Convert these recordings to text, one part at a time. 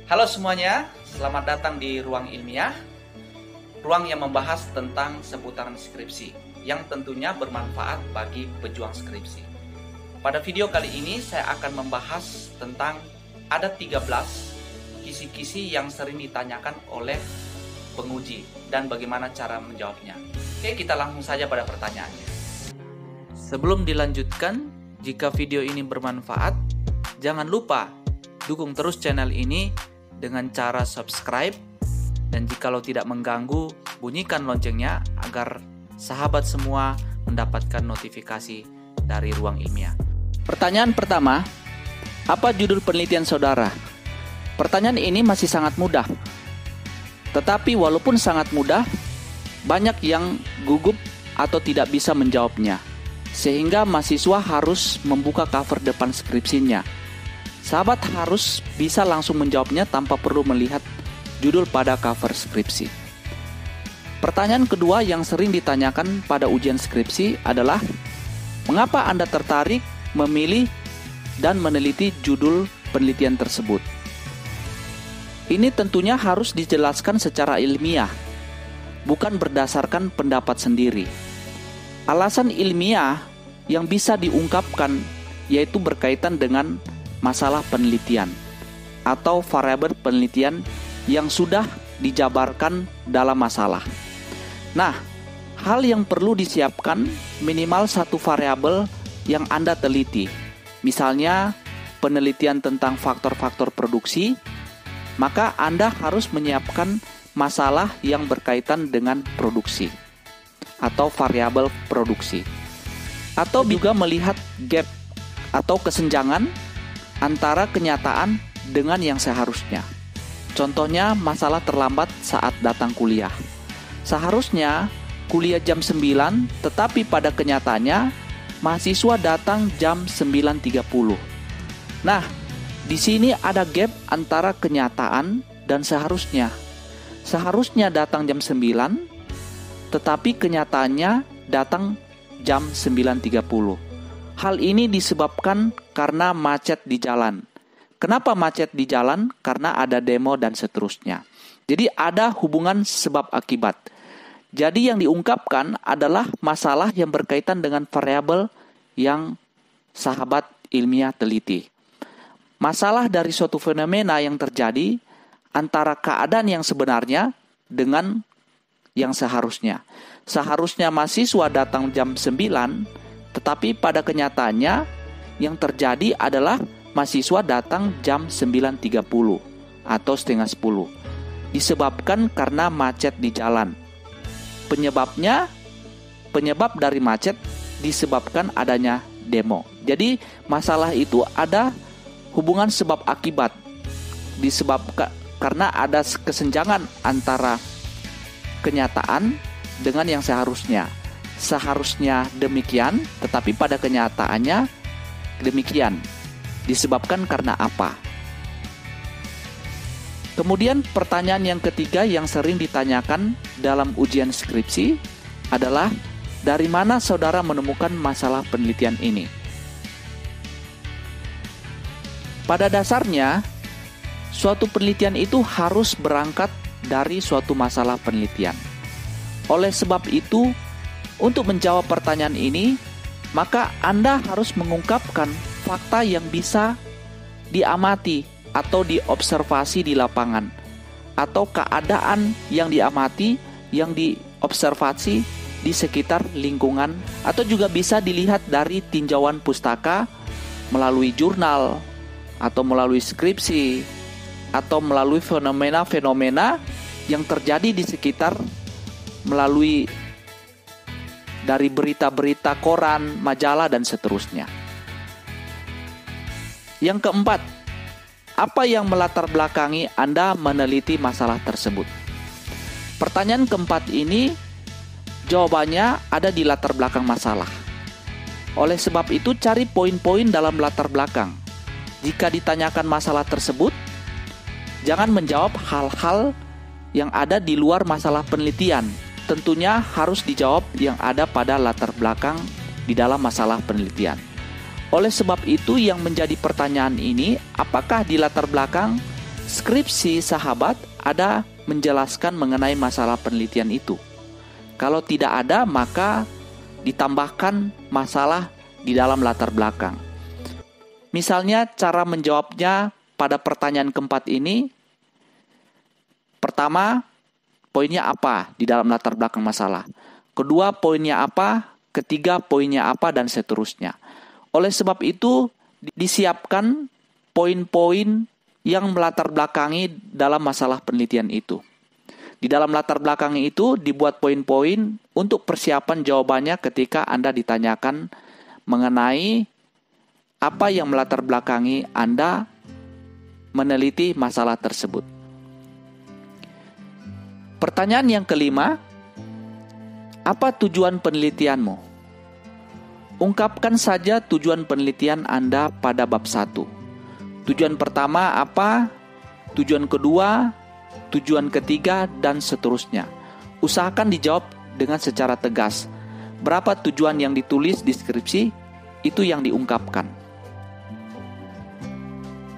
Halo semuanya, selamat datang di Ruang Ilmiah, ruang yang membahas tentang seputaran skripsi, yang tentunya bermanfaat bagi pejuang skripsi. Pada video kali ini saya akan membahas tentang ada 13 kisi-kisi yang sering ditanyakan oleh penguji dan bagaimana cara menjawabnya. Oke, kita langsung saja pada pertanyaannya. Sebelum dilanjutkan, jika video ini bermanfaat, jangan lupa dukung terus channel ini dengan cara subscribe, dan jikalau tidak mengganggu, bunyikan loncengnya agar sahabat semua mendapatkan notifikasi dari Ruang Ilmiah. Pertanyaan pertama, apa judul penelitian saudara? Pertanyaan ini masih sangat mudah. Tetapi walaupun sangat mudah, banyak yang gugup atau tidak bisa menjawabnya. Sehingga mahasiswa harus membuka cover depan skripsinya. Sahabat harus bisa langsung menjawabnya tanpa perlu melihat judul pada cover skripsi. Pertanyaan kedua yang sering ditanyakan pada ujian skripsi adalah, mengapa Anda tertarik memilih dan meneliti judul penelitian tersebut? Ini tentunya harus dijelaskan secara ilmiah, bukan berdasarkan pendapat sendiri. Alasan ilmiah yang bisa diungkapkan yaitu berkaitan dengan masalah penelitian atau variabel penelitian yang sudah dijabarkan dalam masalah. Nah, hal yang perlu disiapkan minimal satu variabel yang Anda teliti. Misalnya penelitian tentang faktor-faktor produksi, maka Anda harus menyiapkan masalah yang berkaitan dengan produksi atau variabel produksi. Atau juga melihat gap atau kesenjangan antara kenyataan dengan yang seharusnya. Contohnya masalah terlambat saat datang kuliah. Seharusnya kuliah jam 9, tetapi pada kenyataannya mahasiswa datang jam 9.30. Nah, di sini ada gap antara kenyataan dan seharusnya. Seharusnya datang jam 9, tetapi kenyataannya datang jam 9.30. Hal ini disebabkan karena macet di jalan. Kenapa macet di jalan? Karena ada demo dan seterusnya. Jadi ada hubungan sebab akibat. Jadi yang diungkapkan adalah masalah yang berkaitan dengan variabel yang sahabat ilmiah teliti. Masalah dari suatu fenomena yang terjadi antara keadaan yang sebenarnya dengan yang seharusnya. Seharusnya mahasiswa datang jam 9, tetapi pada kenyataannya yang terjadi adalah mahasiswa datang jam 9.30 atau setengah 10. Disebabkan karena macet di jalan. Penyebab dari macet disebabkan adanya demo. Jadi masalah itu ada hubungan sebab akibat. Disebabkan karena ada kesenjangan antara kenyataan dengan yang seharusnya. Seharusnya demikian, tetapi pada kenyataannya demikian. Disebabkan karena apa? Kemudian pertanyaan yang ketiga yang sering ditanyakan dalam ujian skripsi adalah, dari mana saudara menemukan masalah penelitian ini? Pada dasarnya, suatu penelitian itu harus berangkat dari suatu masalah penelitian. Oleh sebab itu, untuk menjawab pertanyaan ini, maka Anda harus mengungkapkan fakta yang bisa diamati atau diobservasi di lapangan, atau keadaan yang diamati, yang diobservasi di sekitar lingkungan, atau juga bisa dilihat dari tinjauan pustaka, melalui jurnal, atau melalui skripsi, atau melalui fenomena-fenomena yang terjadi di sekitar, melalui dari berita-berita koran, majalah, dan seterusnya. Yang keempat, apa yang melatar belakangi Anda meneliti masalah tersebut? Pertanyaan keempat ini jawabannya ada di latar belakang masalah. Oleh sebab itu, cari poin-poin dalam latar belakang. Jika ditanyakan masalah tersebut, jangan menjawab hal-hal yang ada di luar masalah penelitian. Tentunya harus dijawab yang ada pada latar belakang di dalam masalah penelitian. Oleh sebab itu yang menjadi pertanyaan ini, apakah di latar belakang skripsi sahabat ada menjelaskan mengenai masalah penelitian itu. Kalau tidak ada, maka ditambahkan masalah di dalam latar belakang. Misalnya cara menjawabnya pada pertanyaan keempat ini, pertama, poinnya apa di dalam latar belakang masalah. Kedua, poinnya apa. Ketiga, poinnya apa, dan seterusnya. Oleh sebab itu, disiapkan poin-poin yang melatar belakangi dalam masalah penelitian itu. Di dalam latar belakang itu dibuat poin-poin untuk persiapan jawabannya ketika Anda ditanyakan mengenai apa yang melatar belakangi Anda meneliti masalah tersebut. Pertanyaan yang kelima, apa tujuan penelitianmu? Ungkapkan saja tujuan penelitian Anda pada bab 1. Tujuan pertama apa? Tujuan kedua, tujuan ketiga, dan seterusnya. Usahakan dijawab dengan secara tegas. Berapa tujuan yang ditulis di skripsi, itu yang diungkapkan.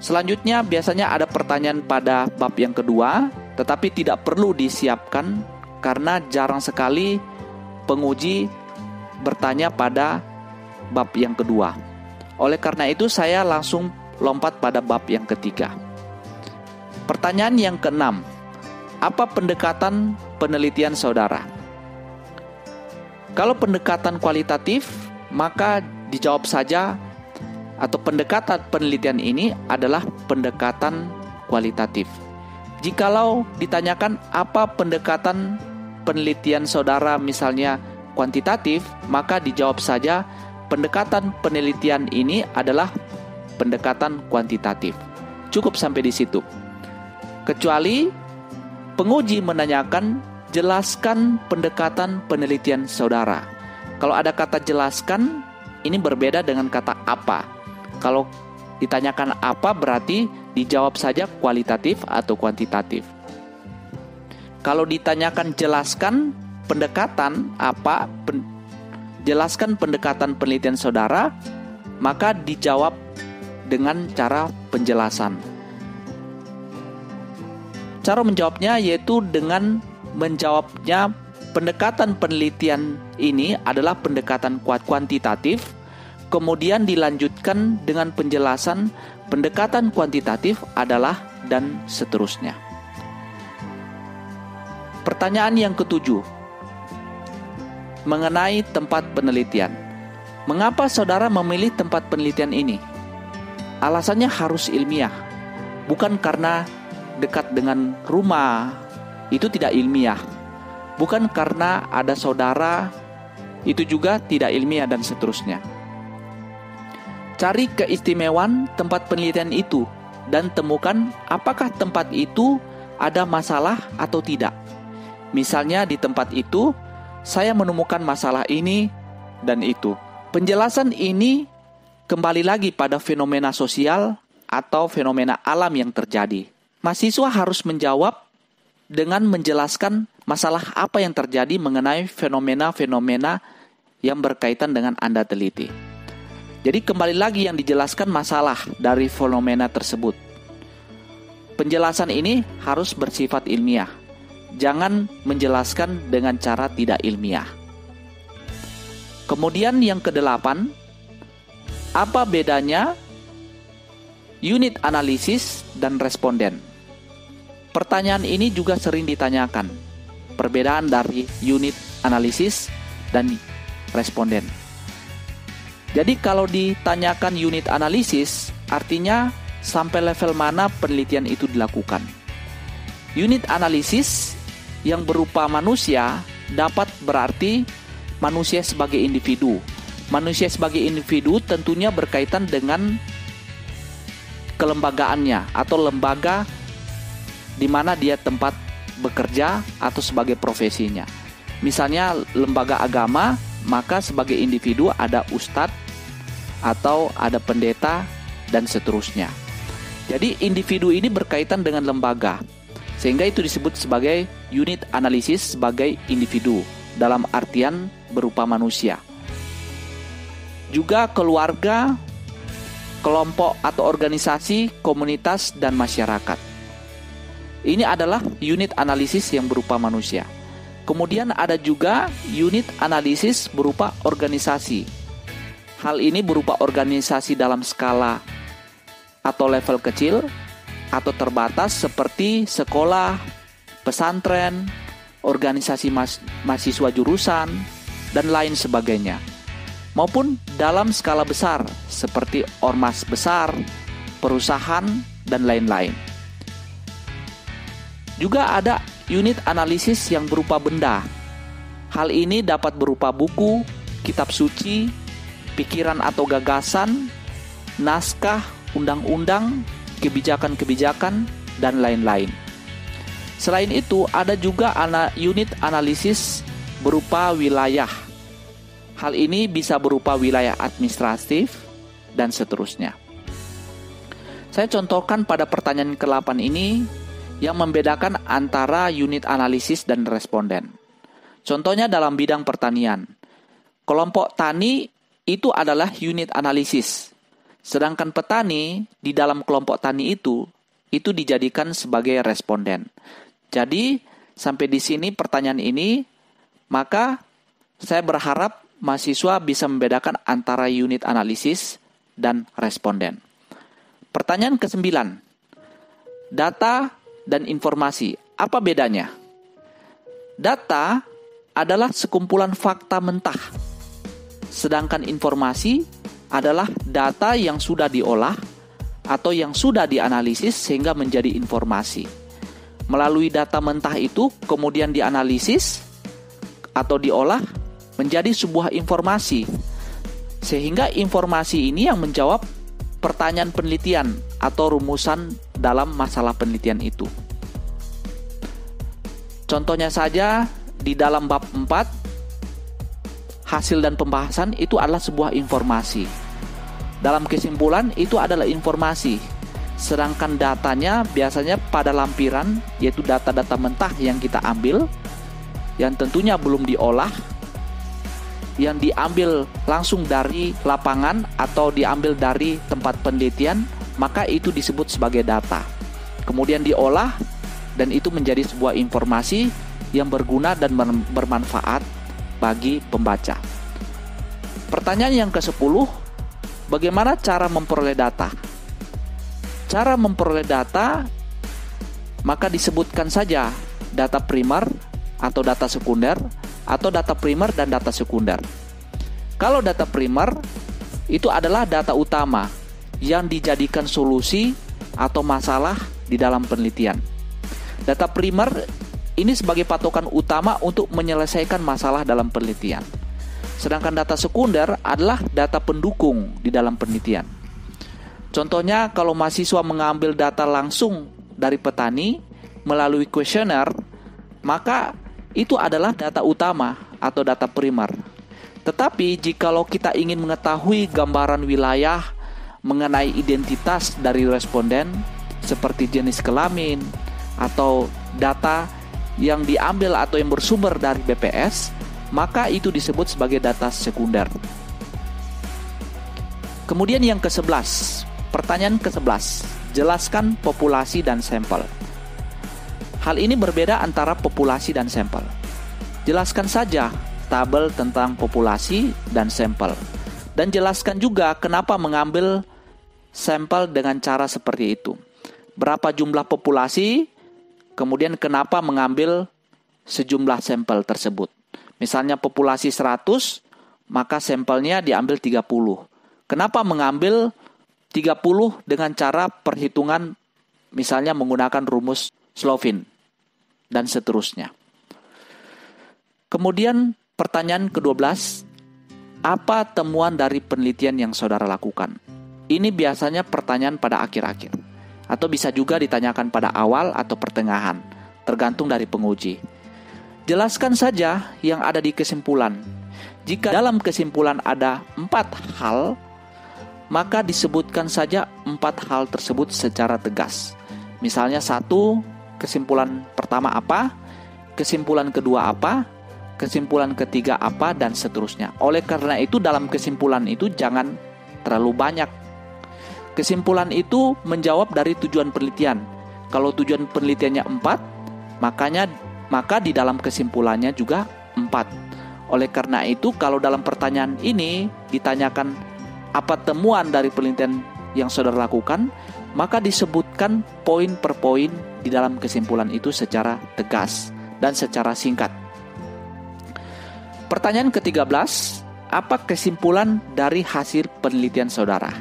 Selanjutnya biasanya ada pertanyaan pada bab yang kedua, tetapi tidak perlu disiapkan karena jarang sekali penguji bertanya pada bab yang kedua. Oleh karena itu saya langsung lompat pada bab yang ketiga. Pertanyaan yang keenam, apa pendekatan penelitian saudara? Kalau pendekatan kualitatif, maka dijawab saja atau pendekatan penelitian ini adalah pendekatan kualitatif. Jikalau ditanyakan apa pendekatan penelitian saudara misalnya kuantitatif, maka dijawab saja pendekatan penelitian ini adalah pendekatan kuantitatif. Cukup sampai di situ. Kecuali penguji menanyakan, jelaskan pendekatan penelitian saudara. Kalau ada kata jelaskan, ini berbeda dengan kata apa. Kalau ditanyakan apa, berarti dijawab saja kualitatif atau kuantitatif. Kalau ditanyakan jelaskan pendekatan apa, jelaskan pendekatan penelitian saudara, maka dijawab dengan cara penjelasan. Cara menjawabnya yaitu dengan menjawabnya pendekatan penelitian ini adalah pendekatan kuantitatif, kemudian dilanjutkan dengan penjelasan pendekatan kuantitatif adalah, dan seterusnya. Pertanyaan yang ketujuh, mengenai tempat penelitian. Mengapa saudara memilih tempat penelitian ini? Alasannya harus ilmiah, bukan karena dekat dengan rumah, itu tidak ilmiah. Bukan karena ada saudara, itu juga tidak ilmiah, dan seterusnya. Cari keistimewaan tempat penelitian itu dan temukan apakah tempat itu ada masalah atau tidak. Misalnya di tempat itu saya menemukan masalah ini dan itu. Penjelasan ini kembali lagi pada fenomena sosial atau fenomena alam yang terjadi. Mahasiswa harus menjawab dengan menjelaskan masalah apa yang terjadi mengenai fenomena-fenomena yang berkaitan dengan Anda teliti. Jadi kembali lagi yang dijelaskan masalah dari fenomena tersebut. Penjelasan ini harus bersifat ilmiah. Jangan menjelaskan dengan cara tidak ilmiah. Kemudian yang kedelapan, apa bedanya unit analisis dan responden? Pertanyaan ini juga sering ditanyakan. Perbedaan dari unit analisis dan responden. Jadi kalau ditanyakan unit analisis, artinya sampai level mana penelitian itu dilakukan. Unit analisis yang berupa manusia dapat berarti manusia sebagai individu. Manusia sebagai individu tentunya berkaitan dengan kelembagaannya atau lembaga di mana dia tempat bekerja atau sebagai profesinya. Misalnya lembaga agama, maka sebagai individu ada ustadz atau ada pendeta dan seterusnya. Jadi individu ini berkaitan dengan lembaga, sehingga itu disebut sebagai unit analisis sebagai individu dalam artian berupa manusia. Juga keluarga, kelompok atau organisasi, komunitas, dan masyarakat. Ini adalah unit analisis yang berupa manusia. Kemudian ada juga unit analisis berupa organisasi. Hal ini berupa organisasi dalam skala atau level kecil atau terbatas seperti sekolah, pesantren, organisasi mahasiswa jurusan, dan lain sebagainya. Maupun dalam skala besar seperti ormas besar, perusahaan, dan lain-lain. Juga ada unit analisis yang berupa benda. Hal ini dapat berupa buku, kitab suci, pikiran atau gagasan, naskah, undang-undang, kebijakan-kebijakan, dan lain-lain. Selain itu, ada juga unit analisis berupa wilayah. Hal ini bisa berupa wilayah administratif, dan seterusnya. Saya contohkan pada pertanyaan ke-8 ini yang membedakan antara unit analisis dan responden. Contohnya dalam bidang pertanian. Kelompok tani itu adalah unit analisis. Sedangkan petani di dalam kelompok tani itu dijadikan sebagai responden. Jadi, sampai di sini pertanyaan ini, maka saya berharap mahasiswa bisa membedakan antara unit analisis dan responden. Pertanyaan ke-9. Data dan informasi. Apa bedanya? Data adalah sekumpulan fakta mentah. Sedangkan informasi adalah data yang sudah diolah atau yang sudah dianalisis sehingga menjadi informasi. Melalui data mentah itu kemudian dianalisis atau diolah menjadi sebuah informasi. Sehingga informasi ini yang menjawab pertanyaan penelitian atau rumusan dalam masalah penelitian itu. Contohnya saja di dalam bab 4, hasil dan pembahasan itu adalah sebuah informasi. Dalam kesimpulan itu adalah informasi. Sedangkan datanya biasanya pada lampiran, yaitu data-data mentah yang kita ambil, yang tentunya belum diolah, yang diambil langsung dari lapangan atau diambil dari tempat penelitian, maka itu disebut sebagai data. Kemudian diolah dan itu menjadi sebuah informasi yang berguna dan bermanfaat bagi pembaca. Pertanyaan yang ke-10, bagaimana cara memperoleh data? Cara memperoleh data, maka disebutkan saja data primer atau data sekunder, atau data primer dan data sekunder. Kalau data primer itu adalah data utama yang dijadikan solusi atau masalah di dalam penelitian. Data primer ini sebagai patokan utama untuk menyelesaikan masalah dalam penelitian. Sedangkan data sekunder adalah data pendukung di dalam penelitian. Contohnya kalau mahasiswa mengambil data langsung dari petani melalui kuesioner, maka itu adalah data utama atau data primer. Tetapi jikalau kita ingin mengetahui gambaran wilayah mengenai identitas dari responden seperti jenis kelamin atau data yang diambil atau yang bersumber dari BPS, maka itu disebut sebagai data sekunder. Kemudian yang ke-11, pertanyaan ke-11, jelaskan populasi dan sampel. Hal ini berbeda antara populasi dan sampel. Jelaskan saja tabel tentang populasi dan sampel. Dan jelaskan juga kenapa mengambil sampel dengan cara seperti itu. Berapa jumlah populasi, kemudian kenapa mengambil sejumlah sampel tersebut. Misalnya populasi 100, maka sampelnya diambil 30. Kenapa mengambil 30 dengan cara perhitungan misalnya menggunakan rumus Slovin dan seterusnya. Kemudian pertanyaan ke-12, apa temuan dari penelitian yang saudara lakukan? Ini biasanya pertanyaan pada akhir-akhir, atau bisa juga ditanyakan pada awal atau pertengahan, tergantung dari penguji. Jelaskan saja yang ada di kesimpulan. Jika dalam kesimpulan ada 4 hal, maka disebutkan saja 4 hal tersebut secara tegas. Misalnya 1, kesimpulan pertama apa, kesimpulan kedua apa, kesimpulan ketiga apa, dan seterusnya. Oleh karena itu dalam kesimpulan itu jangan terlalu banyak. Kesimpulan itu menjawab dari tujuan penelitian. Kalau tujuan penelitiannya 4, maka di dalam kesimpulannya juga 4. Oleh karena itu, kalau dalam pertanyaan ini ditanyakan apa temuan dari penelitian yang saudara lakukan, maka disebutkan poin per poin di dalam kesimpulan itu secara tegas dan secara singkat. Pertanyaan ke-13, apa kesimpulan dari hasil penelitian saudara?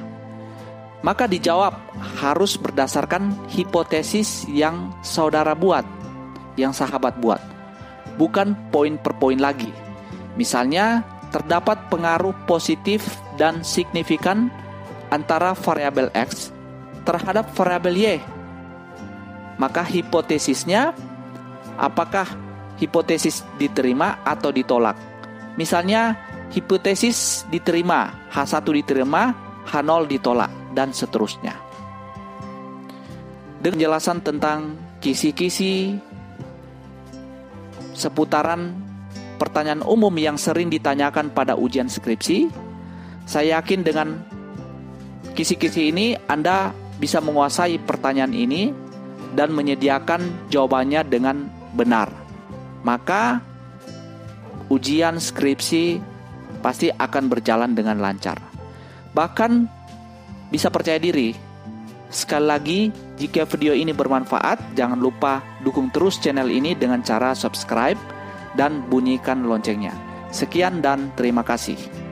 Maka dijawab harus berdasarkan hipotesis yang saudara buat, yang sahabat buat, bukan poin per poin lagi. Misalnya, terdapat pengaruh positif dan signifikan antara variabel X terhadap variabel Y. Maka hipotesisnya, apakah hipotesis diterima atau ditolak? Misalnya, hipotesis diterima, H1 diterima, H0 ditolak, dan seterusnya. Dengan penjelasan tentang kisi-kisi seputaran pertanyaan umum yang sering ditanyakan pada ujian skripsi, saya yakin dengan kisi-kisi ini Anda bisa menguasai pertanyaan ini dan menyediakan jawabannya dengan benar. Maka ujian skripsi pasti akan berjalan dengan lancar. Bahkan bisa percaya diri. Sekali lagi, jika video ini bermanfaat, jangan lupa dukung terus channel ini dengan cara subscribe dan bunyikan loncengnya. Sekian dan terima kasih.